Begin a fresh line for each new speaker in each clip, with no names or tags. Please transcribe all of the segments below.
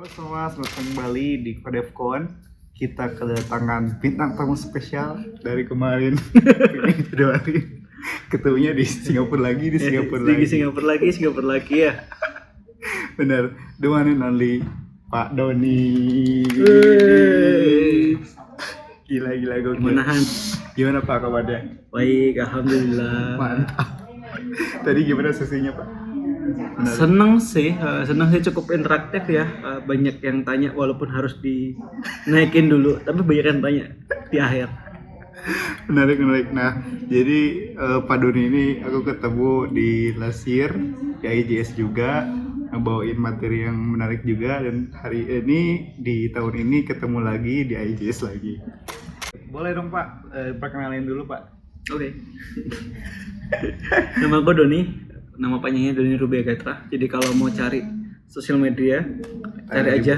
Halo semua, selamat kembali di Kodefcon. Kita kedatangan bintang tamu spesial dari kemarin Februari. Ketemunya di Singapura lagi,
Singapura lagi ya.
Benar, the one and only Pak Doni. Gila gokil.
Gimana Han?
Gimana Pak kabarnya?
Baik, alhamdulillah.
Mantap. Tadi gimana sesinya Pak? Benar.
Seneng sih cukup interaktif ya. Banyak yang tanya walaupun harus dinaikin dulu, tapi banyak yang tanya di akhir.
Menarik. Nah, jadi Pak Doni ini aku ketemu di Lasir, di IJS juga, ngebawain materi yang menarik juga, dan hari ini di tahun ini ketemu lagi di IJS lagi. Boleh dong Pak, perkenalin dulu Pak.
Oke. Nama gue Doni, nama panjangnya Doni Ruby Agetra. Jadi kalau mau cari sosial media, cari aja.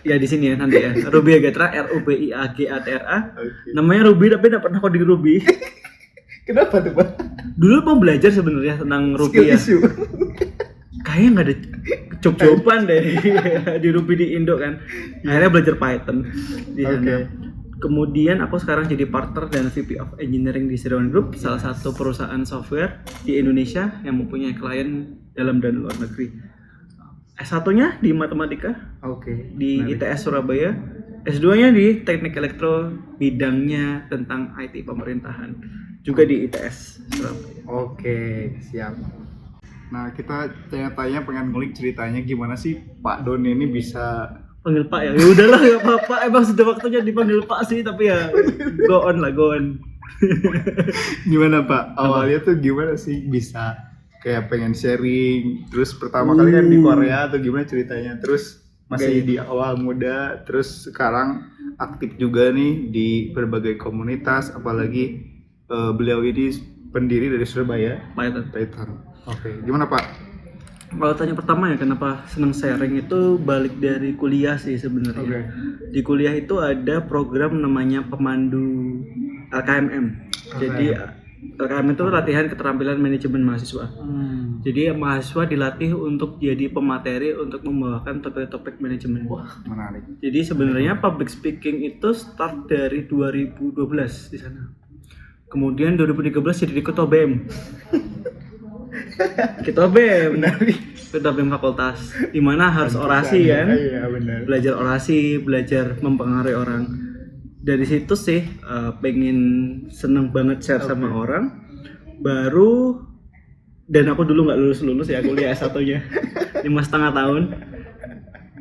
Ya di sini ya nanti ya. Ruby Agetra, RUBIAGATRA.
Okay.
Namanya Ruby tapi enggak pernah coding Ruby.
Kenapa tuh Pak?
Dulu mau belajar sebenarnya tentang Ruby ya.
Skill issue.
Kayaknya nggak ada job-joban deh di Ruby di Indo kan. Akhirnya belajar Python di sana.
Okay.
Kemudian aku sekarang jadi partner dan VP of Engineering di Sirawan Group, salah satu perusahaan software di Indonesia yang mempunyai klien dalam dan luar negeri. S1-nya di matematika, di ITS Surabaya. S2-nya di Teknik Elektro, bidangnya tentang IT pemerintahan, juga di ITS Surabaya.
Oke, siap. Nah, kita tanya-tanya pengen ngulik ceritanya gimana sih Pak Doni ini bisa
Panggil Pak ya, ya udahlah nggak apa-apa. Emang sudah waktunya dipanggil Pak sih, tapi ya go on.
Gimana Pak? Awalnya tuh gimana sih bisa kayak pengen sharing, terus pertama kali kan di Korea atau gimana ceritanya? Terus masih di awal muda, terus sekarang aktif juga nih di berbagai komunitas, apalagi beliau ini pendiri dari Surabaya Python. Oke, gimana Pak?
Kalau tanya pertama ya kenapa seneng sharing, itu balik dari kuliah sih sebenarnya.
Okay.
Di kuliah itu ada program namanya pemandu LKMM. Jadi LKMM itu latihan keterampilan manajemen mahasiswa. Jadi mahasiswa dilatih untuk jadi pemateri untuk membawakan topik-topik manajemen.
Wah, menarik.
Jadi sebenarnya public speaking itu start dari 2012 di sana. Kemudian 2013 jadi ketua BEM. Ketua BEM fakultas, di mana harus orasi kan?
Iya, benar.
Belajar orasi, belajar mempengaruhi orang. Dari situ sih pengen seneng banget share sama orang. Baru, dan aku dulu nggak lulus ya kuliah S1-nya 5,5 tahun.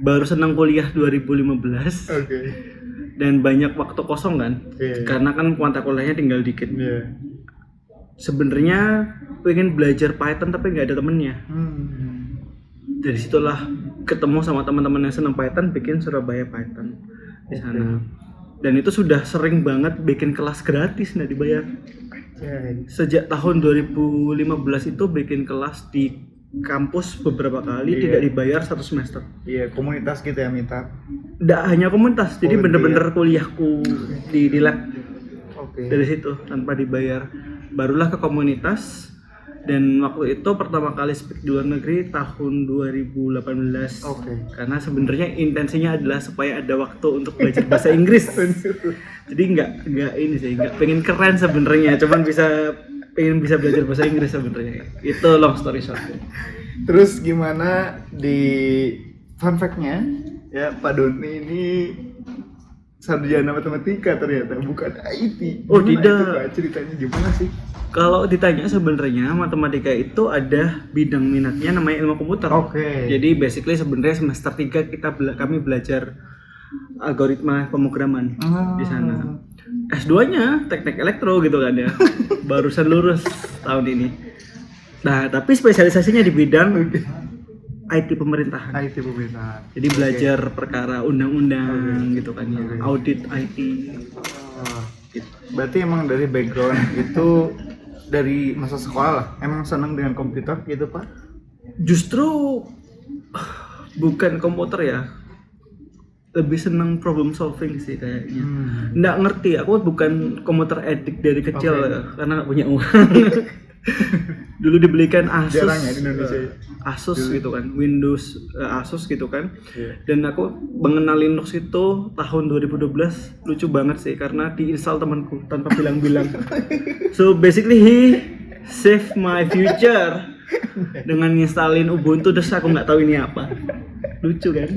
Baru seneng kuliah 2015. Dan banyak waktu kosong kan? Karena kan mata kuliahnya tinggal dikit. Sebenarnya pengen belajar Python tapi nggak ada temennya. Dari situlah ketemu sama teman-teman yang senang Python, bikin Surabaya Python di sana. Dan itu sudah sering banget bikin kelas gratis nggak dibayar. Sejak tahun 2015 itu bikin kelas di kampus beberapa kali tidak dibayar 1 semester.
Iya, komunitas gitu ya minta.
Nggak hanya komunitas, jadi bener-bener kuliahku di lab. Dari situ tanpa dibayar. Barulah ke komunitas, dan waktu itu pertama kali speak di luar negeri tahun 2018. Karena sebenarnya intensinya adalah supaya ada waktu untuk belajar bahasa Inggris. Jadi nggak pengen keren sebenarnya, cuman pengen bisa belajar bahasa Inggris sebenarnya. Itu long story short.
Terus gimana di fun fact-nya ya, Pak Doni ini sarjana matematika ternyata, bukan IT.
Oh,
gimana
tidak.
Itu, Pak? Ceritanya gimana sih?
Kalau ditanya sebenarnya matematika itu ada bidang minatnya namanya ilmu komputer. Jadi basically sebenarnya semester 3 kami belajar algoritma pemrograman di sana. S2-nya teknik elektro gitu kan ya. Barusan lulus tahun ini. Nah, tapi spesialisasinya di bidang IT pemerintahan. Jadi belajar perkara undang-undang gitu kan ya. Audit IT.
Berarti emang dari background itu dari masa sekolah lah, emang senang dengan komputer gitu Pak?
Justru bukan komputer ya, lebih senang problem solving sih kayaknya. Nggak ngerti, aku bukan komputer addict dari kecil karena nggak punya uang. Dulu dibelikan Asus.
Jarang ya di Indonesia.
Asus gitu kan, Windows Asus gitu kan.
Iya.
Dan aku mengenal Linux itu tahun 2012. Lucu banget sih karena diinstal temanku tanpa bilang-bilang. So basically he save my future dengan nginstalin Ubuntu, terus aku nggak tahu ini apa. Lucu kan?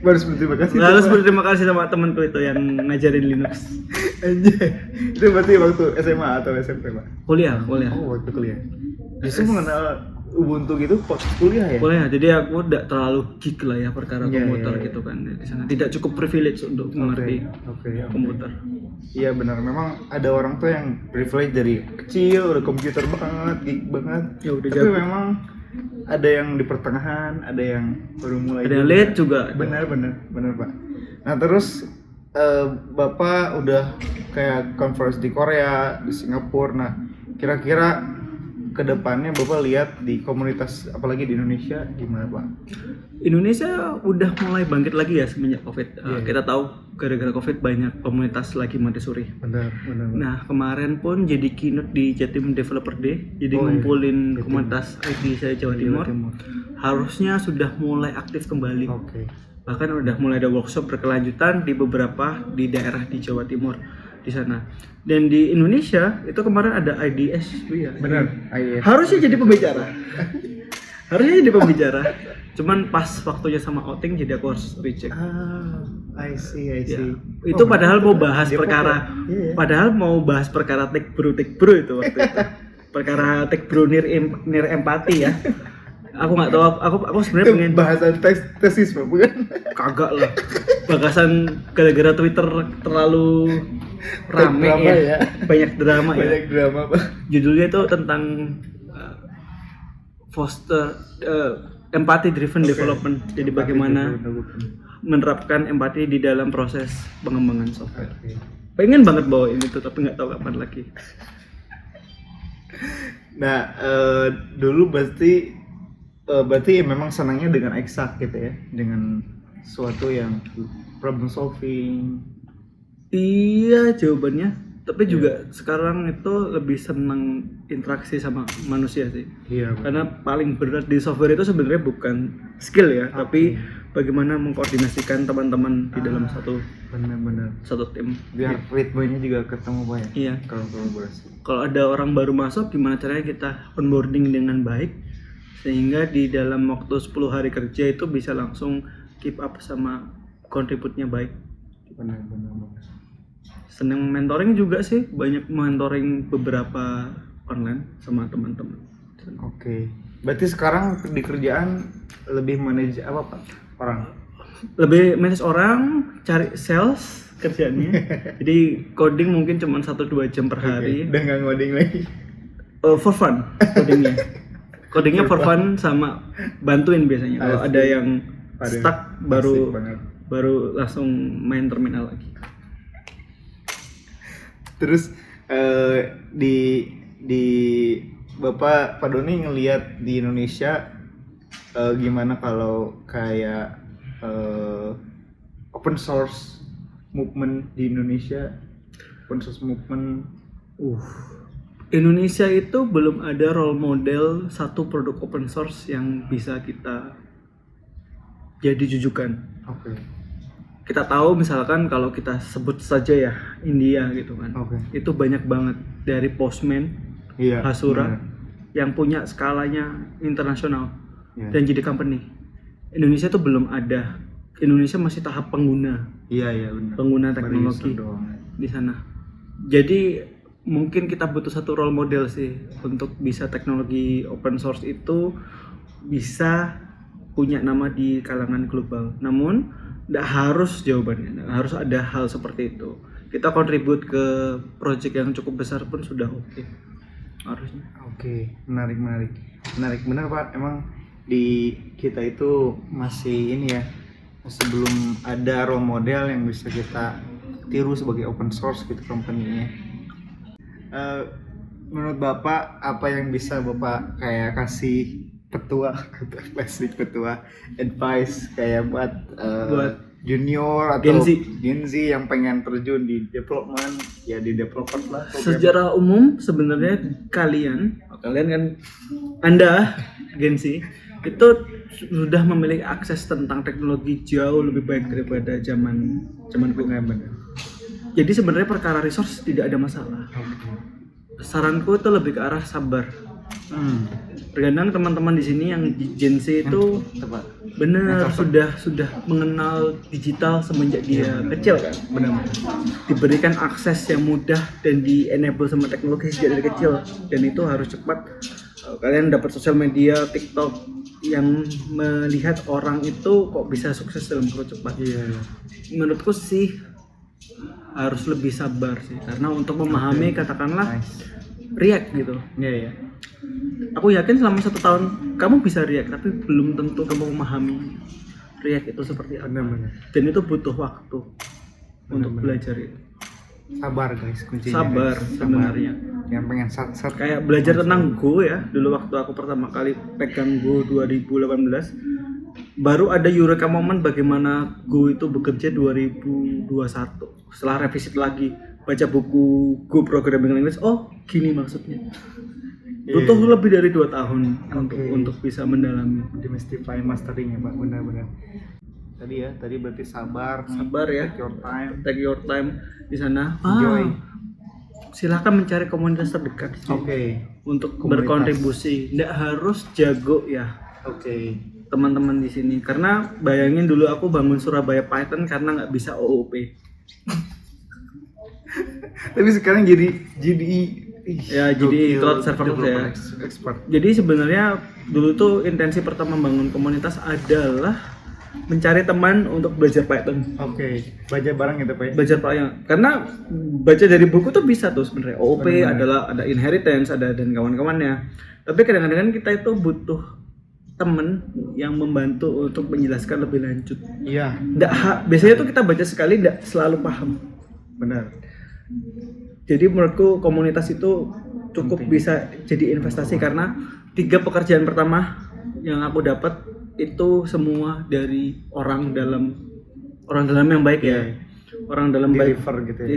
Harus berterima kasih.
Harus berterima kasih sama temanku itu yang ngajarin Linux.
Anjay. Itu berarti waktu SMA atau SMP, Pak?
Kuliah.
Oh, waktu kuliah. Justru mengenal Ubuntu gitu pas kuliah ya?
Kuliah, jadi aku tidak terlalu geek lah ya perkara
Iya,
komputer
iya.
gitu kan di sana. Tidak cukup privilege untuk mengerti
Oke.
komputer.
Iya benar, memang ada orang tuh yang privilege dari kecil udah komputer banget, geek banget.
Ya udah
Tapi
jago.
memang ada yang di pertengahan, ada yang baru mulai.
Ada yang late juga.
Benar Pak. Nah terus Bapak udah kayak converse di Korea, di Singapura. Nah kira-kira kedepannya Bapak lihat di komunitas apalagi di Indonesia gimana Pak?
Indonesia udah mulai bangkit lagi ya semenjak Covid.
Iya.
Kita tahu gara-gara Covid banyak komunitas lagi mati suri.
Benar.
Nah kemarin pun jadi keynote di Jatim Developer Day, jadi
Oh, iya.
ngumpulin
Jatim.
komunitas IT saya Jawa Timur. Harusnya sudah mulai aktif kembali.
Oke.
Bahkan udah mulai ada workshop berkelanjutan di beberapa di daerah di Jawa Timur di sana. Dan di Indonesia itu kemarin ada IDS tuh ya.
Benar.
Harusnya jadi pembicara. Cuman pas waktunya sama outing jadi aku harus reject.
I see.
Ya. Itu padahal mau bahas
Depok
perkara,
ya? Iya.
padahal mau bahas perkara tech bro itu waktu itu. Perkara tech bro near empati ya. Aku nggak tahu, aku sebenarnya
Itu
pengen
bahasan tesis Pak, bukan?
kagak lah. Bagasan gara-gara Twitter terlalu rame
Drama
ya. Banyak drama ya.
Banyak drama Pak.
Judulnya itu tentang foster empathy driven development. Jadi bagaimana menerapkan empati di dalam proses pengembangan software. Pengen banget bawa ini tuh tapi nggak tahu kapan lagi.
Nah, dulu berarti memang senangnya dengan eksak gitu ya, dengan suatu yang problem solving.
Iya jawabannya. Tapi juga sekarang itu lebih senang interaksi sama manusia sih.
Iya.
Karena paling berat di software itu sebenarnya bukan skill ya, tapi bagaimana mengkoordinasikan teman-teman di dalam satu
Benar.
tim.
Biar ritmenya juga ketemu Pak ya.
Iya.
Kalau kolaborasi.
Kalau ada orang baru masuk, gimana caranya kita onboarding dengan baik sehingga di dalam waktu 10 hari kerja itu bisa langsung keep up sama kontributnya baik.
Benar.
Seneng mentoring juga sih, banyak mentoring beberapa online sama teman-teman.
Oke. Berarti sekarang di kerjaan lebih manage apa Pak? Orang.
Lebih manage orang, cari sales kerjaannya. Jadi coding mungkin cuma 1-2 jam per hari.
Udah nggak ngoding lagi.
For fun codingnya. Codingnya for fun sama bantuin biasanya. Kalau
Asik.
ada yang stuck
Asik banget.
baru langsung main terminal lagi.
Terus di Bapak Pak Doni ngelihat di Indonesia gimana kalau kayak open source movement di Indonesia, open source movement.
Indonesia itu belum ada role model satu produk open source yang bisa kita jadi jujukan.
Oke.
Kita tahu misalkan kalau kita sebut saja ya India gitu kan.
Oke.
Itu banyak banget dari Postman,
Iya.
Hasura
benar.
yang punya skalanya internasional
Iya.
dan jadi company. Indonesia tuh belum ada. Indonesia masih tahap pengguna
Iya benar.
pengguna
Baru
teknologi
user doang.
di sana. Jadi mungkin kita butuh satu role model sih untuk bisa teknologi open source itu bisa punya nama di kalangan global. Namun tidak harus jawabannya, nggak harus ada hal seperti itu. Kita kontribut ke project yang cukup besar pun sudah oke. Harusnya.
Oke, menarik benar Pak. Emang di kita itu masih ini ya, masih belum ada role model yang bisa kita tiru sebagai open source gitu company-nya. Menurut Bapak apa yang bisa Bapak kayak kasih petua advice kayak buat junior atau Gen Z yang pengen terjun di development, ya di developer lah.
Secara umum sebenarnya kalian kan Anda Gen Z itu sudah memiliki akses tentang teknologi jauh lebih baik daripada zaman zamanku. Jadi sebenarnya perkara resource tidak ada masalah. Saranku itu lebih ke arah sabar. Terkadang teman-teman di sini yang Gen Z itu benar sudah mengenal digital semenjak dia kecil kan.
Benar.
Diberikan akses yang mudah dan di enable sama teknologi sejak dari kecil, dan itu harus cepat. Kalian dapat sosial media, TikTok yang melihat orang itu kok bisa sukses dalam waktu cepat. Menurutku sih harus lebih sabar sih, karena untuk memahami katakanlah React gitu. Aku yakin selama 1 tahun kamu bisa React, tapi belum tentu kamu memahami React itu seperti apa. Dan itu butuh waktu untuk belajar itu.
Sabar guys, kuncinya.
Sabar sebenarnya.
Yang pengen sat
Kayak belajar tentang Go ya. Dulu waktu aku pertama kali pegang Go 2018, baru ada eureka moment bagaimana Go itu bekerja 2021. Setelah revisit lagi, baca buku Go Programming Language, oh gini maksudnya. Butuh lebih dari 2 tahun untuk bisa mendalami.
Demystify mastering ya Pak, benar-benar. Tadi berarti sabar
ya. Take your time di sana.
Enjoy.
Silahkan mencari komunitas terdekat untuk berkontribusi. Nggak harus jago ya. Teman-teman di sini, karena bayangin dulu aku bangun Surabaya Python karena nggak bisa OOP.
Tapi sekarang jadi
cloud server ya. Jadi sebenarnya dulu tuh intensi pertama bangun komunitas adalah mencari teman untuk belajar Python.
Baca bareng gitu Pak.
Belajar Python. Karena baca dari buku tuh bisa tuh sebenarnya. OOP ada inheritance, ada dan kawan-kawannya. Tapi kadang-kadang kita itu butuh teman yang membantu untuk menjelaskan lebih lanjut. Biasanya tuh kita baca sekali tidak selalu paham.
Benar.
Jadi menurutku komunitas itu cukup bisa jadi investasi, karena 3 pekerjaan pertama yang aku dapat itu semua dari orang dalam yang baik ya. Orang dalam baik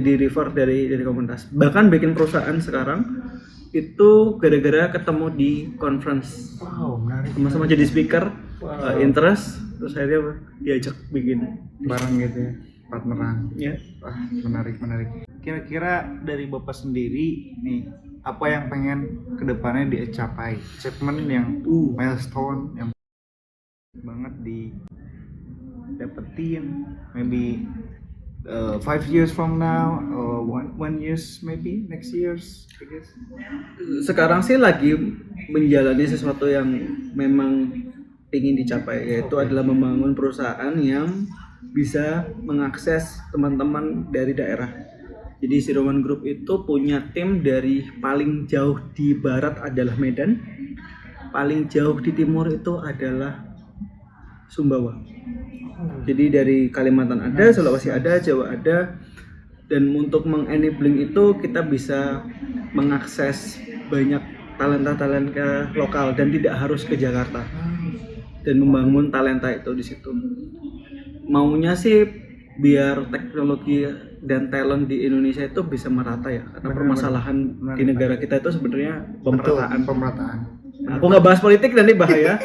di refer dari komunitas. Bahkan bikin perusahaan sekarang itu gara-gara ketemu di conference.
Menarik.
Sama-sama jadi speaker, interest, terus akhirnya diajak bikin
bareng gitu ya, partneran. Menarik. Kira-kira dari Bapak sendiri nih, apa yang pengen kedepannya dicapai? Achievement yang milestone yang banget didapetin, maybe 5 years from now, 1 years maybe next years, I guess.
Sekarang sih lagi menjalani sesuatu yang memang ingin dicapai, yaitu adalah membangun perusahaan yang bisa mengakses teman-teman dari daerah. Jadi Siroman Group itu punya tim dari paling jauh di barat adalah Medan, paling jauh di timur itu adalah Sumbawa. Jadi dari Kalimantan ada, Sulawesi ada, Jawa ada, dan untuk mengenabling itu kita bisa mengakses banyak talenta lokal dan tidak harus ke Jakarta, dan membangun talenta itu di situ. Maunya sih biar teknologi dan talent di Indonesia itu bisa merata ya, karena permasalahan di negara kita itu sebenarnya pemerataan. Aku nggak bahas politik nanti bahaya.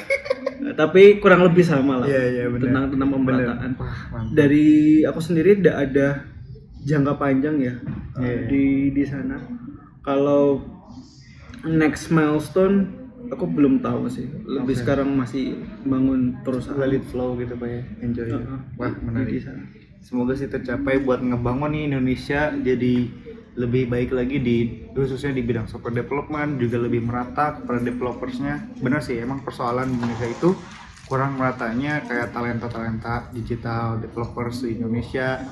Tapi kurang lebih sama lah tentang pemerataan. Dari aku sendiri tidak ada jangka panjang ya di sana. Kalau next milestone aku belum tahu sih. Lebih sekarang masih bangun perusahaan.
Let it flow gitu Pak ya. Enjoy. Wah menarik. Semoga sih tercapai buat ngebangun nih Indonesia jadi lebih baik lagi khususnya di bidang software development, juga lebih merata kepada developersnya. Benar sih, emang persoalan di Indonesia itu kurang meratanya kayak talenta digital developers di Indonesia,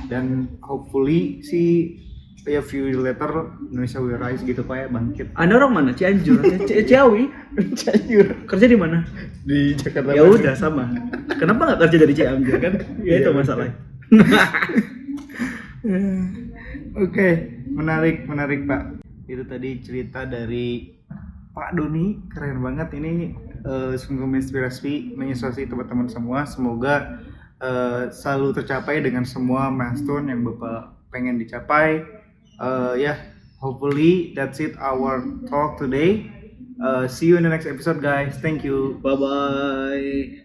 dan hopefully sih a few years later Indonesia will rise gitu Pak ya, bangkit.
Anda orang mana? Cianjur, Ciawi, Cianjur. Kerja di mana?
Di Jakarta.
Ya udah sama. Kenapa nggak kerja dari Cianjur kan? Ya itu masalahnya.
Oke, menarik Pak. Itu tadi cerita dari Pak Doni, keren banget ini, sungguh menginspirasi teman-teman semua. Semoga selalu tercapai dengan semua milestone yang Bapak pengen dicapai. Hopefully that's it our talk today. See you in the next episode guys. Thank you.
Bye bye.